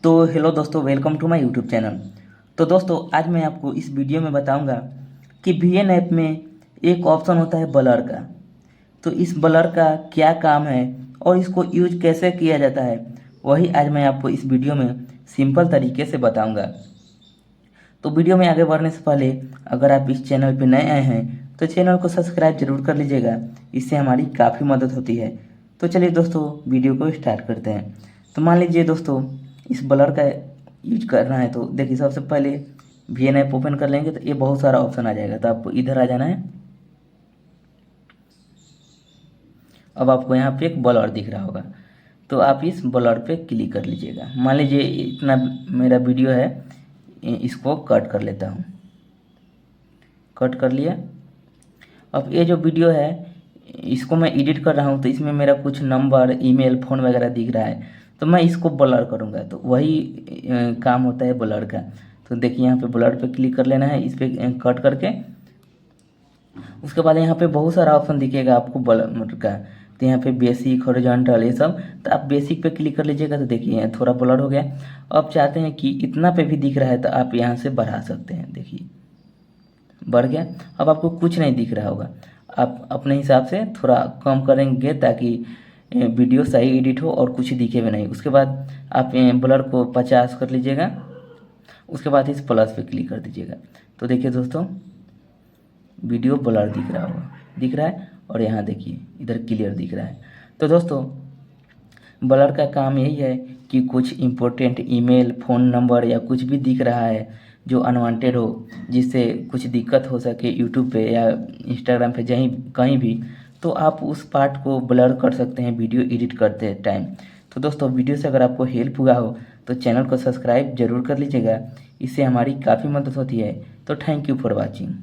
तो हेलो दोस्तों, welcome to my YouTube channel. तो दोस्तों, आज मैं आपको इस वीडियो में बताऊंगा कि वीएन ऐप में एक ऑप्शन होता है ब्लर का। तो इस ब्लर का क्या काम है और इसको यूज कैसे किया जाता है, वही आज मैं आपको इस वीडियो में सिंपल तरीके से बताऊंगा। तो वीडियो में आगे बढ़ने से पहले अगर आप इस चैनल पर नए आए हैं तो चैनल को सब्सक्राइब जरूर कर लीजिएगा, इससे हमारी काफ़ी मदद होती है। तो चलिए दोस्तों, वीडियो को स्टार्ट करते हैं। तो मान लीजिए दोस्तों, इस ब्लर का यूज करना है तो देखिए, सबसे पहले वीएन ऐप ओपन कर लेंगे तो ये बहुत सारा ऑप्शन आ जाएगा। तो आपको इधर आ जाना है। अब आपको यहाँ पे एक ब्लर दिख रहा होगा, तो आप इस ब्लर पे क्लिक कर लीजिएगा। मान लीजिए इतना मेरा वीडियो है, इसको कट कर लेता हूँ। कट कर लिया। अब ये जो वीडियो है इसको मैं एडिट कर रहा हूँ, तो इसमें मेरा कुछ नंबर, ईमेल, फ़ोन वगैरह दिख रहा है। तो मैं इसको ब्लर करूँगा, तो वही काम होता है ब्लर का। तो देखिए, यहाँ पे ब्लर पे क्लिक कर लेना है, इस पर कट करके। उसके बाद यहाँ पे बहुत सारा ऑप्शन दिखेगा आपको ब्लर का। तो यहाँ पे बेसिक, हॉरिजॉन्टल, ये सब। तो आप बेसिक पे क्लिक कर लीजिएगा। तो देखिए थोड़ा ब्लर हो गया। अब चाहते हैं कि इतना पे भी दिख रहा है तो आप यहाँ से बढ़ा सकते हैं। देखिए बढ़ गया। अब आपको कुछ नहीं दिख रहा होगा, आप अपने हिसाब से थोड़ा कम करेंगे ताकि वीडियो सही एडिट हो और कुछ दिखे भी नहीं। उसके बाद आप ब्लर को 50 कर लीजिएगा। उसके बाद इस प्लस पे क्लिक कर दीजिएगा। तो देखिए दोस्तों, वीडियो ब्लर दिख रहा होगा, दिख रहा है। और यहाँ देखिए इधर क्लियर दिख रहा है। तो दोस्तों, ब्लर का काम यही है कि कुछ इम्पोर्टेंट ईमेल, फ़ोन नंबर या कुछ भी दिख रहा है जो अनवांटेड हो, जिससे कुछ दिक्कत हो सके यूट्यूब पे या इंस्टाग्राम पे, जहीं कहीं भी, तो आप उस पार्ट को ब्लर कर सकते हैं वीडियो एडिट करते टाइम। तो दोस्तों, वीडियो से अगर आपको हेल्प हुआ हो तो चैनल को सब्सक्राइब जरूर कर लीजिएगा, इससे हमारी काफ़ी मदद होती है। तो थैंक यू फॉर वॉचिंग।